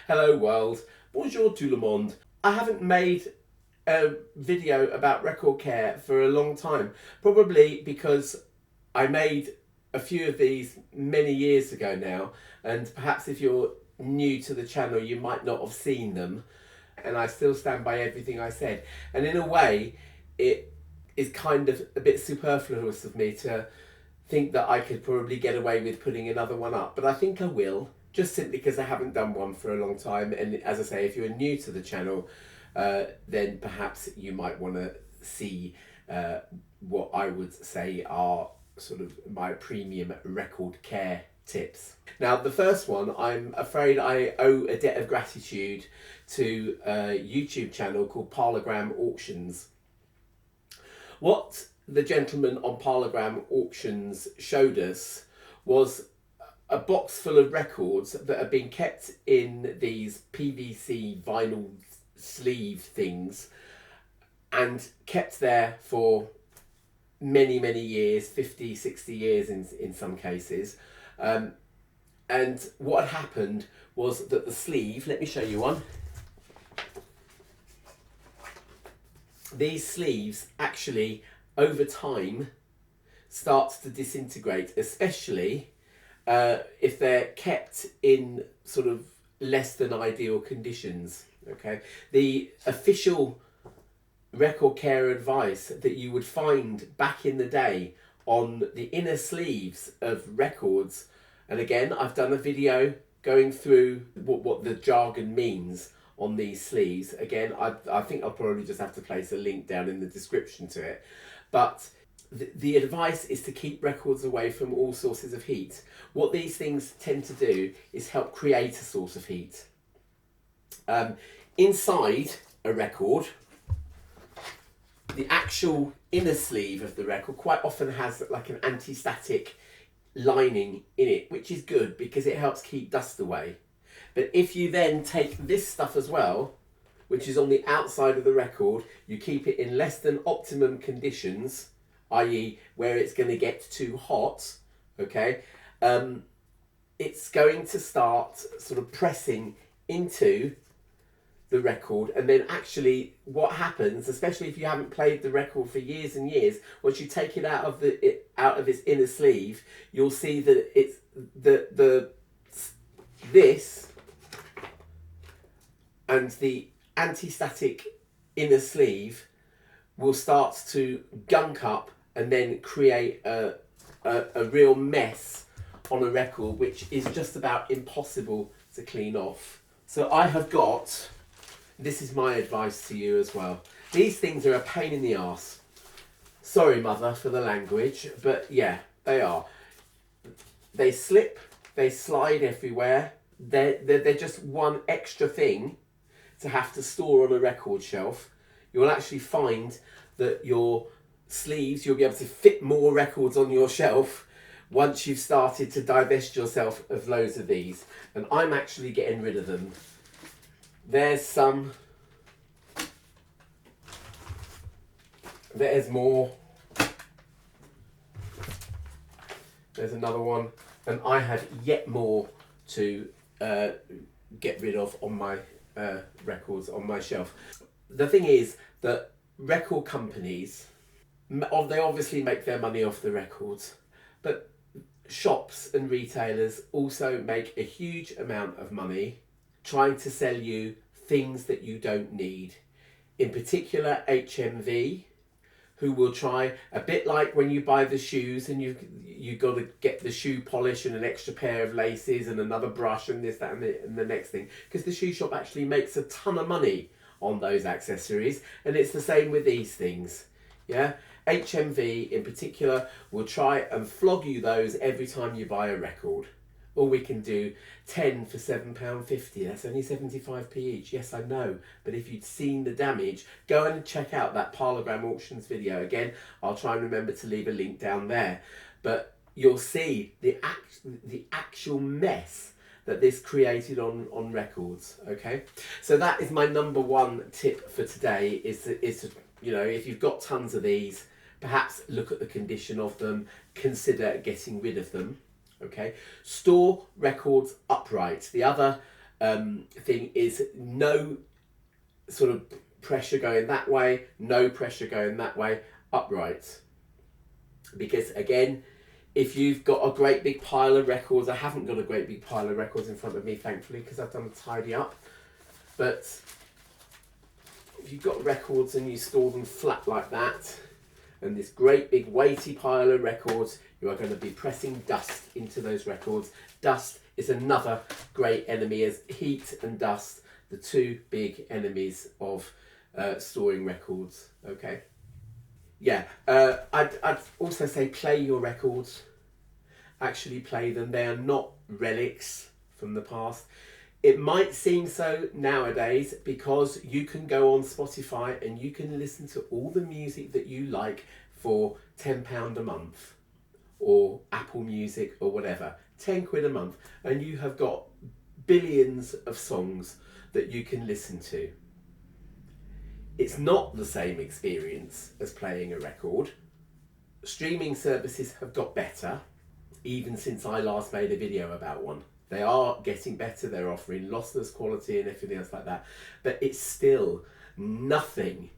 Hello world, bonjour tout le monde. I haven't made a video about record care for a long time, probably because I made a few of these many years ago now, and perhaps if you're new to the channel you might not have seen them, and I still stand by everything I said, and in a way it is kind of a bit superfluous of me to think that I could probably get away with putting another one up, but I think I will, just simply because I haven't done one for a long time. And as I say, if you're new to the channel, then perhaps you might want to see what I would say are sort of my premium record care tips. Now, the first one, I'm afraid I owe a debt of gratitude to a YouTube channel called Parlogram Auctions. What the gentleman on Parlogram Auctions showed us was a box full of records that have been kept in these PVC vinyl sleeve things and kept there for many years, 50, 60 years in some cases. And what had happened was that the sleeve, let me show you one. These sleeves actually over time starts to disintegrate, especially if they're kept in sort of less than ideal conditions. Okay, the official record care advice that you would find back in the day on the inner sleeves of records, and again I've done a video going through what the jargon means on these sleeves. Again, I think I'll probably just have to place a link down in the description to it, but the advice is to keep records away from all sources of heat. What these things tend to do is help create a source of heat. Inside a record, the actual inner sleeve of the record quite often has like an anti-static lining in it, which is good because it helps keep dust away. But if you then take this stuff as well, which is on the outside of the record, you keep it in less than optimum conditions, i.e. where it's going to get too hot, okay, it's going to start sort of pressing into the record. And then actually what happens, especially if you haven't played the record for years and years, once you take it out of its inner sleeve, you'll see that it's this and the anti-static inner sleeve will start to gunk up and then create a real mess on a record, which is just about impossible to clean off. So I have got, this is my advice to you as well. These things are a pain in the arse. Sorry, mother, for the language, but yeah, they are. They slip, they slide everywhere. They're just one extra thing to have to store on a record shelf. You'll actually find that your sleeves, you'll be able to fit more records on your shelf once you've started to divest yourself of loads of these. And I'm actually getting rid of them. There's some. There's more. There's another one. And I have yet more to get rid of on my records on my shelf. The thing is that record companies, they obviously make their money off the records, but shops and retailers also make a huge amount of money trying to sell you things that you don't need. In particular, HMV, who will try, a bit like when you buy the shoes and you got to get the shoe polish and an extra pair of laces and another brush and this, that and the next thing, because the shoe shop actually makes a ton of money on those accessories. And it's the same with these things. Yeah, HMV in particular will try and flog you those every time you buy a record. Or we can do 10 for £7.50. That's only 75p each. Yes, I know. But if you'd seen the damage, go and check out that Parlogram Auctions video. Again, I'll try and remember to leave a link down there. But you'll see the actual mess that this created on records. Okay, so that is my number one tip for today. Is you know, if you've got tons of these, perhaps look at the condition of them. Consider getting rid of them. Okay, store records upright. The other thing is no sort of pressure going that way, no pressure going that way, upright. Because again, if you've got a great big pile of records, I haven't got a great big pile of records in front of me, thankfully, because I've done a tidy up. But if you've got records and you store them flat like that, and this great big weighty pile of records, you are going to be pressing dust into those records. Dust is another great enemy, as heat and dust, the two big enemies of storing records. Okay. Yeah, I'd also say play your records. Actually play them. They are not relics from the past. It might seem so nowadays because you can go on Spotify and you can listen to all the music that you like for £10 a month, or Apple Music or whatever, 10 quid a month, and you have got billions of songs that you can listen to. It's not the same experience as playing a record. Streaming services have got better, even since I last made a video about one. They are getting better, they're offering lossless quality and everything else like that, but it's still nothing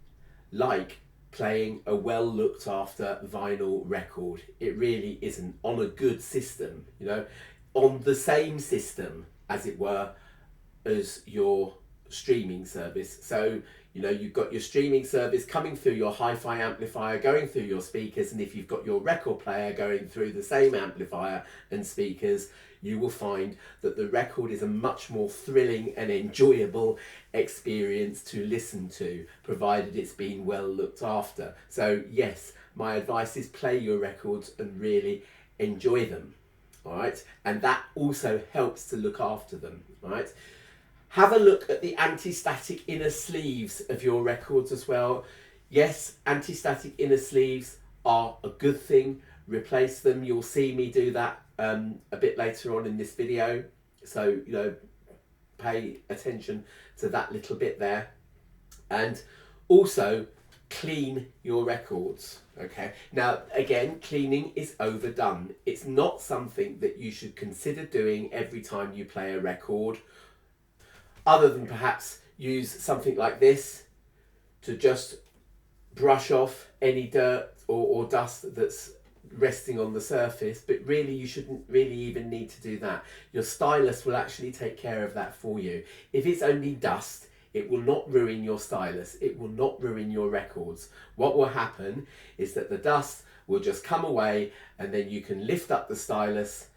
like playing a well looked after vinyl record. It really isn't, on a good system, you know, on the same system, as it were, as your streaming service. So, you know, you've got your streaming service coming through your hi-fi amplifier, going through your speakers, and if you've got your record player going through the same amplifier and speakers, you will find that the record is a much more thrilling and enjoyable experience to listen to, provided it's been well looked after. So yes, my advice is play your records and really enjoy them, all right? And that also helps to look after them, all right? Have a look at the anti-static inner sleeves of your records as well. Yes, anti-static inner sleeves are a good thing. Replace them. You'll see me do that a bit later on in this video. So, you know, pay attention to that little bit there. And also clean your records. Okay. Now, again, cleaning is overdone. It's not something that you should consider doing every time you play a record, other than perhaps use something like this to just brush off any dirt or dust that's resting on the surface. But really, you shouldn't really even need to do that. Your stylus will actually take care of that for you. If it's only dust, it will not ruin your stylus. It will not ruin your records. What will happen is that the dust will just come away, and then you can lift up the stylus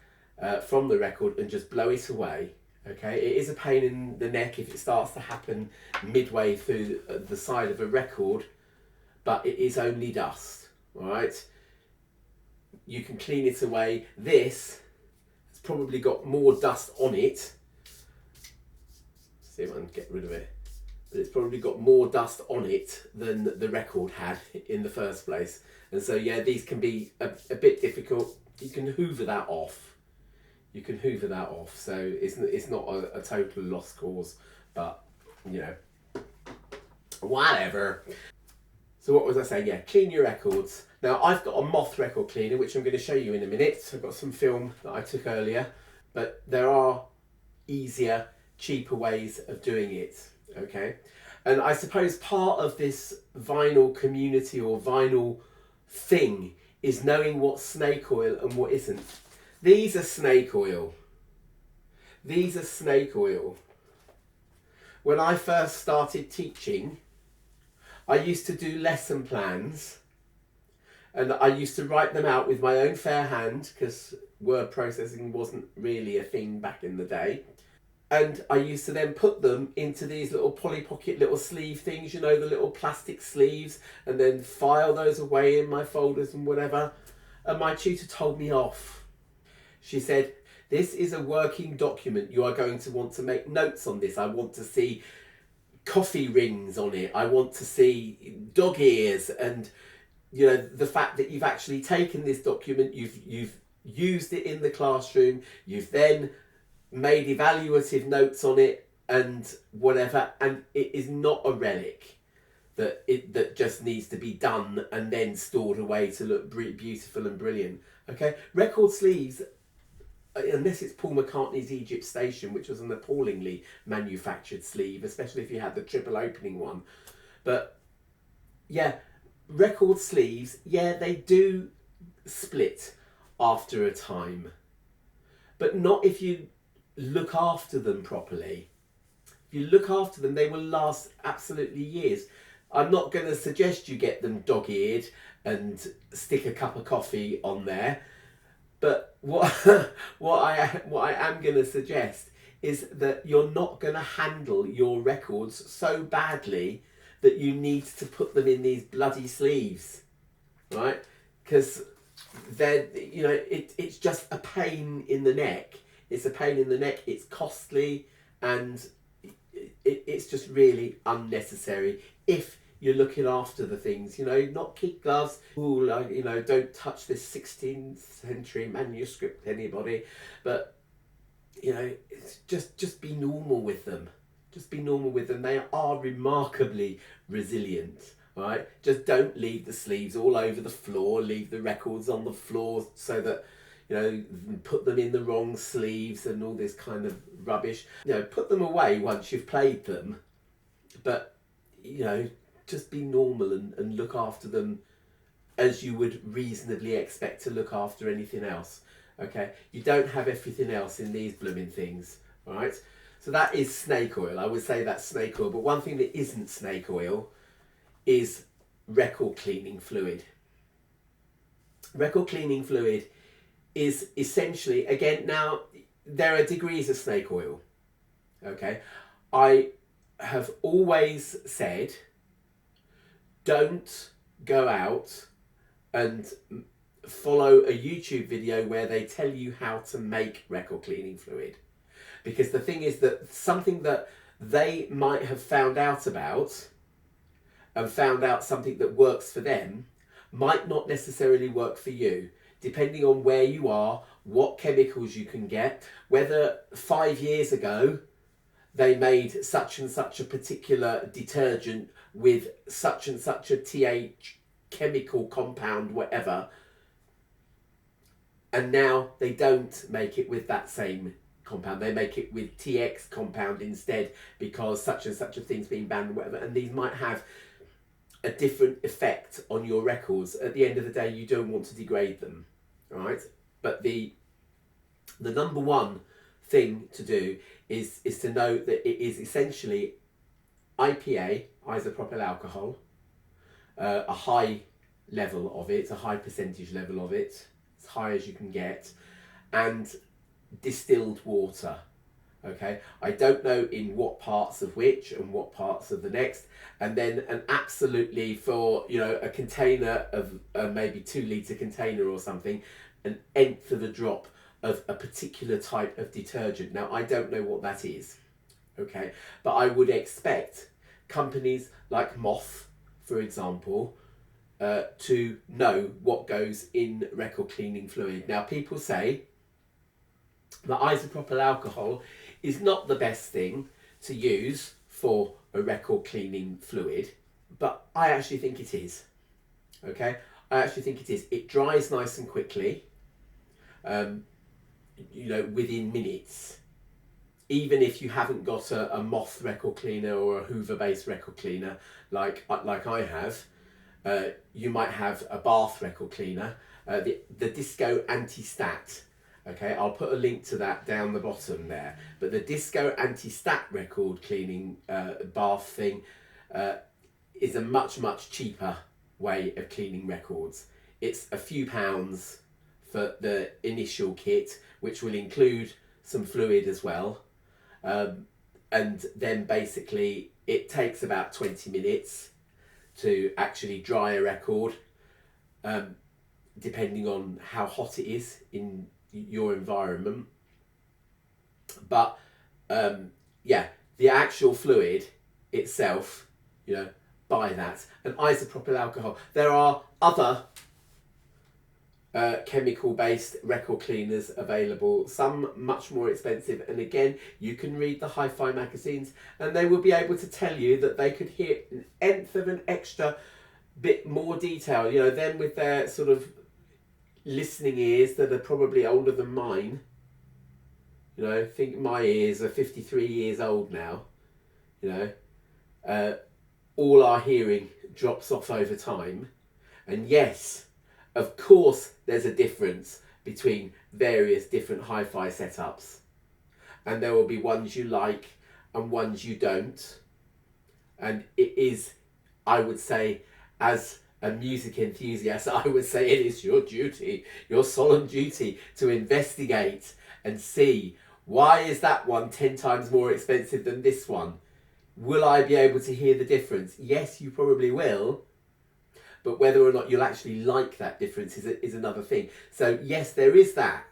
from the record and just blow it away. Okay, it is a pain in the neck if it starts to happen midway through the side of a record, but it is only dust, all right? You can clean it away. This has probably got more dust on it. See if I can get rid of it. But it's probably got more dust on it than the record had in the first place. And so, yeah, these can be a bit difficult. You can hoover that off. You can hoover that off, so it's not a total lost cause, but, you know, whatever. So what was I saying? Yeah, clean your records. Now, I've got a Moth record cleaner, which I'm going to show you in a minute. I've got some film that I took earlier, but there are easier, cheaper ways of doing it, okay? And I suppose part of this vinyl community or vinyl thing is knowing what's snake oil and what isn't. These are snake oil. These are snake oil. When I first started teaching, I used to do lesson plans, and I used to write them out with my own fair hand, because word processing wasn't really a thing back in the day. And I used to then put them into these little Polly Pocket little sleeve things, you know, the little plastic sleeves, and then file those away in my folders and whatever. And my tutor told me off. She said, this is a working document. You are going to want to make notes on this. I want to see coffee rings on it. I want to see dog ears, and, you know, the fact that you've actually taken this document, you've used it in the classroom, you've then made evaluative notes on it and whatever, and it is not a relic that just needs to be done and then stored away to look beautiful and brilliant. Okay, record sleeves unless it's Paul McCartney's Egypt Station, which was an appallingly manufactured sleeve, especially if you had the triple opening one. But yeah, record sleeves, yeah, they do split after a time, but not if you look after them properly. If you look after them, they will last absolutely years. I'm not going to suggest you get them dog-eared and stick a cup of coffee on there, but what I am going to suggest is that you're not going to handle your records so badly that you need to put them in these bloody sleeves, right? Because they're, you know, it's just a pain in the neck. It's a pain in the neck. It's costly, and it's just really unnecessary if you're looking after the things, you know, not kid gloves. Ooh, like, you know, don't touch this 16th century manuscript, anybody. But, you know, it's just be normal with them. Just be normal with them. They are remarkably resilient, right? Just don't leave the sleeves all over the floor. Leave the records on the floor so that, you know, put them in the wrong sleeves and all this kind of rubbish. You know, put them away once you've played them, but, you know, just be normal and look after them as you would reasonably expect to look after anything else. Okay, you don't have everything else in these blooming things, all right? So that is snake oil. I would say that's snake oil, but one thing that isn't snake oil is record cleaning fluid. Record cleaning fluid is essentially, again, now there are degrees of snake oil. Okay, I have always said, don't go out and follow a YouTube video where they tell you how to make record cleaning fluid. Because the thing is that something that they might have found out about and found out something that works for them might not necessarily work for you, depending on where you are, what chemicals you can get, whether 5 years ago they made such and such a particular detergent with such and such a TH chemical compound, whatever, and now they don't make it with that same compound. They make it with TX compound instead because such and such a thing's been banned, whatever, and these might have a different effect on your records. At the end of the day, you don't want to degrade them, right? But the number one thing to do is to know that it is essentially IPA, isopropyl alcohol, a high level of it, a high percentage level of it, as high as you can get, and distilled water. Okay, I don't know in what parts of which and what parts of the next, and then an absolutely, for, you know, a container of maybe 2 litre container or something, an nth of a drop of a particular type of detergent. Now I don't know what that is, okay, but I would expect companies like Moth, for example, to know what goes in record cleaning fluid. Now people say that isopropyl alcohol is not the best thing to use for a record cleaning fluid, but I actually think it is. Okay, I actually think it is. It dries nice and quickly, you know, within minutes. Even if you haven't got a Moth record cleaner or a Hoover based record cleaner like I have, you might have a Bath record cleaner, the Disco Anti-Stat. Okay, I'll put a link to that down the bottom there. But the Disco Anti-Stat record cleaning bath thing is a much cheaper way of cleaning records. It's a few pounds for the initial kit, which will include some fluid as well. And then basically it takes about 20 minutes to actually dry a record, depending on how hot it is in your environment. But yeah, the actual fluid itself, you know, buy that. And isopropyl alcohol. There are other chemical based record cleaners available, some much more expensive, and again, you can read the hi-fi magazines and they will be able to tell you that they could hit an nth of an extra bit more detail. You know, them with their sort of listening ears that are probably older than mine, You know, think my ears are 53 years old now. You know, all our hearing drops off over time. And yes, of course, there's a difference between various different hi-fi setups. And there will be ones you like and ones you don't. And it is, I would say, as a music enthusiast, I would say it is your duty, your solemn duty, to investigate and see, why is that one 10 times more expensive than this one? Will I be able to hear the difference? Yes, you probably will. But whether or not you'll actually like that difference is another thing. So yes, there is that.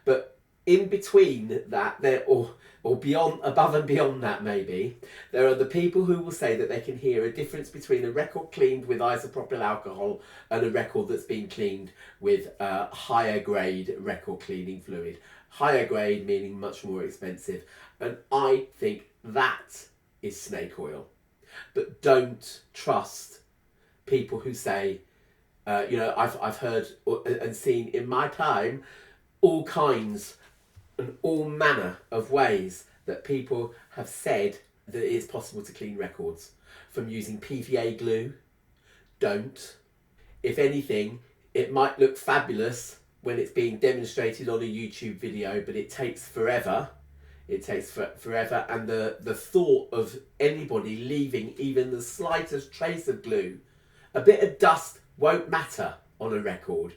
But in between that, or beyond, above and beyond that maybe, there are the people who will say that they can hear a difference between a record cleaned with isopropyl alcohol and a record that's been cleaned with higher grade record cleaning fluid. Higher grade meaning much more expensive. And I think that is snake oil. But don't trust people who say, you know, I've heard and seen in my time all kinds and all manner of ways that people have said that it is possible to clean records. From using PVA glue, don't. If anything, it might look fabulous when it's being demonstrated on a YouTube video, but it takes forever. It takes forever, and the thought of anybody leaving even the slightest trace of glue, a bit of dust won't matter on a record.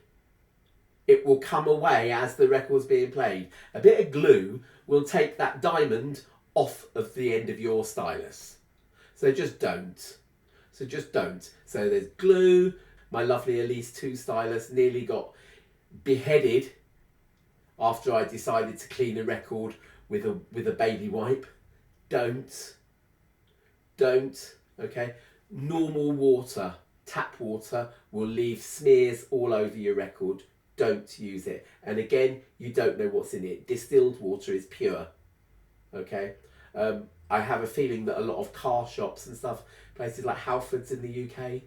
It will come away as the record's being played. A bit of glue will take that diamond off of the end of your stylus. So just don't. So just don't. So there's glue. My lovely Elise 2 stylus nearly got beheaded after I decided to clean a record with a baby wipe. Don't. Okay. Normal water, tap water, will leave smears all over your record. Don't use it. And again, you don't know what's in it. Distilled water is pure. Okay. I have a feeling that a lot of car shops and stuff, places like Halfords in the UK,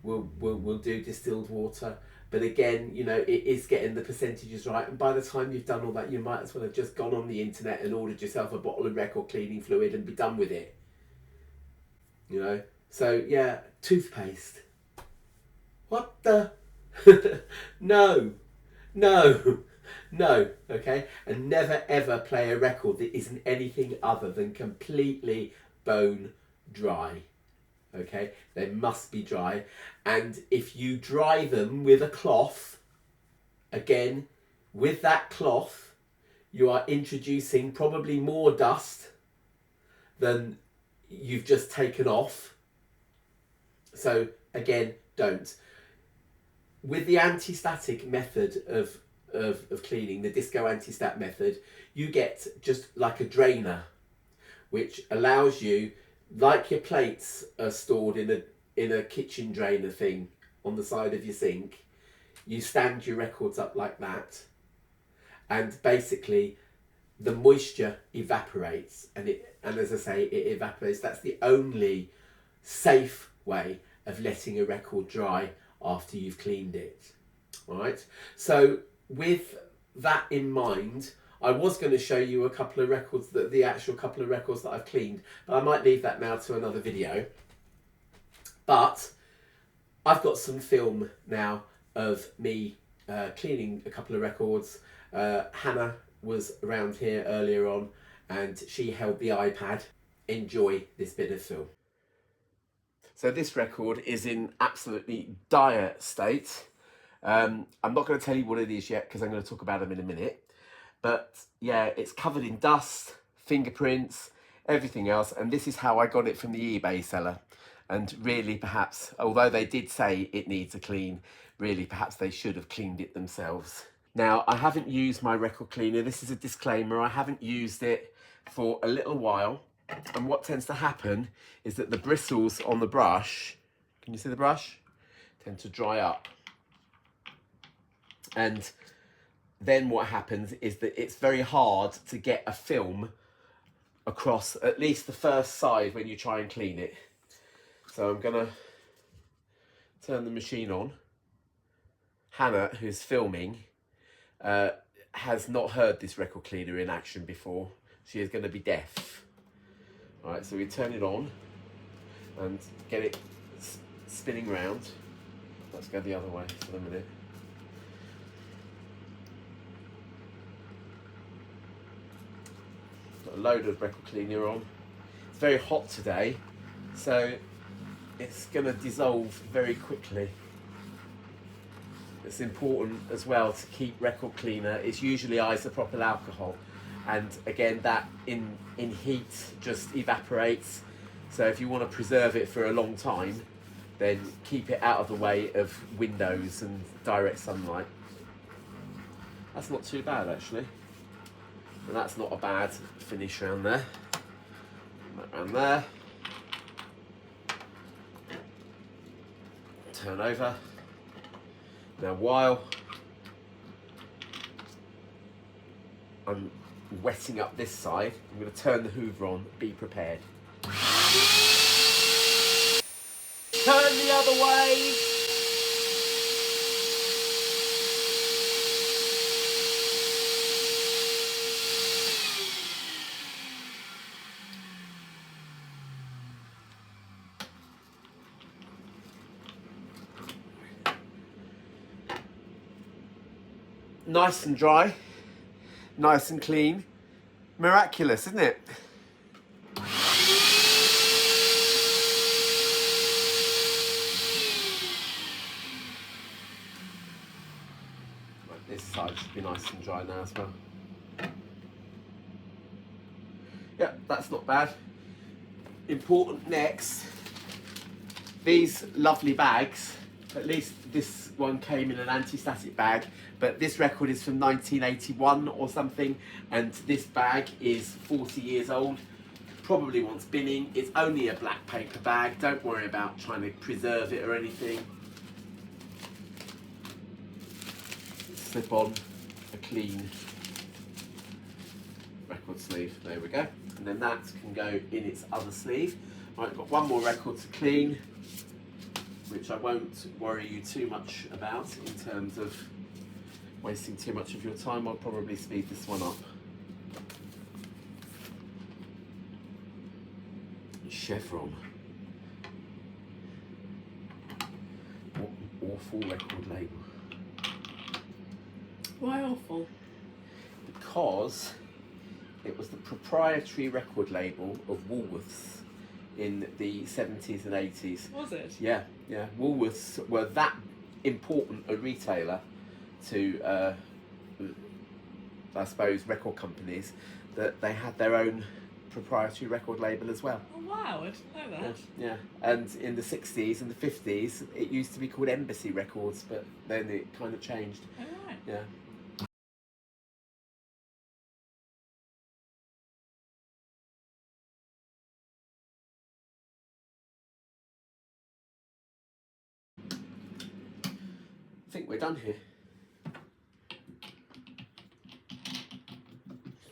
will do distilled water. But again, you know, it is getting the percentages right. And by the time you've done all that, you might as well have just gone on the internet and ordered yourself a bottle of record cleaning fluid and be done with it. You know? So, yeah, toothpaste. What the? No, okay? And never ever play a record that isn't anything other than completely bone dry. Okay, they must be dry. And if you dry them with a cloth, again, with that cloth, you are introducing probably more dust than you've just taken off. So again, don't. With the anti-static method of cleaning, the disco anti-stat method, you get just like a drainer, which allows you, like your plates are stored in a kitchen drainer thing on the side of your sink, you stand your records up like that, and basically the moisture evaporates, and as I say, it evaporates. That's the only safe way of letting a record dry after you've cleaned it. All right. So with that in mind, I was going to show you a couple of records, the actual couple of records that I've cleaned, but I might leave that now to another video. But I've got some film now of me cleaning a couple of records. Hannah was around here earlier on and she held the iPad. Enjoy this bit of film. So this record is in absolutely dire state. I'm not going to tell you what it is yet because I'm going to talk about them in a minute. But yeah, it's covered in dust, fingerprints, everything else. And this is how I got it from the eBay seller. And really, perhaps, although they did say it needs a clean, really, perhaps they should have cleaned it themselves. Now, I haven't used my record cleaner. This is a disclaimer. I haven't used it for a little while. And what tends to happen is that the bristles on the brush, can you see the brush? Tend to dry up. And then what happens is that it's very hard to get a film across at least the first side when you try and clean it. So I'm gonna turn the machine on. Hannah, who's filming, has not heard this record cleaner in action before, she is going to be deaf. Alright, so we turn it on and get it spinning round. Let's go the other way for a minute. Got a load of record cleaner on. It's very hot today, so it's going to dissolve very quickly. It's important as well to keep record cleaner. It's usually isopropyl alcohol, and again that in heat just evaporates. So if you want to preserve it for a long time, then keep it out of the way of windows and direct sunlight. That's not too bad actually, and that's not a bad finish around there. Around there. Turn over. Now while I'm wetting up this side, I'm going to turn the hoover on. Be prepared. Turn the other way. Nice and dry, nice and clean. Miraculous, isn't it? Right, this side should be nice and dry now as well. Yeah, that's not bad. Important next, these lovely bags. At least this one came in an anti-static bag, but this record is from 1981 or something, and this bag is 40 years old. Probably wants binning. It's only a black paper bag. Don't worry about trying to preserve it or anything. Slip on a clean record sleeve. There we go. And then that can go in its other sleeve. Right, got one more record to clean, which I won't worry you too much about in terms of wasting too much of your time. I'll probably speed this one up. Chevron. What an awful record label. Why awful? Because it was the proprietary record label of Woolworths in the 70s and 80s. Was it? Yeah, yeah. Woolworths were that important a retailer to, I suppose, record companies, that they had their own proprietary record label as well. Oh wow, I didn't know that. Yeah, and in the 60s and the 50s, it used to be called Embassy Records, but then it kind of changed. Oh right. Yeah. I think we're done here.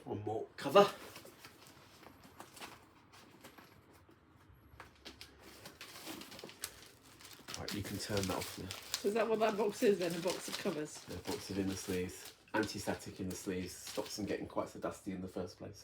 One more cover. Right, you can turn that off now. So is that what that box is then? A box of covers? Yeah, box it in the sleeves. Anti-static in the sleeves. Stops them getting quite so dusty in the first place.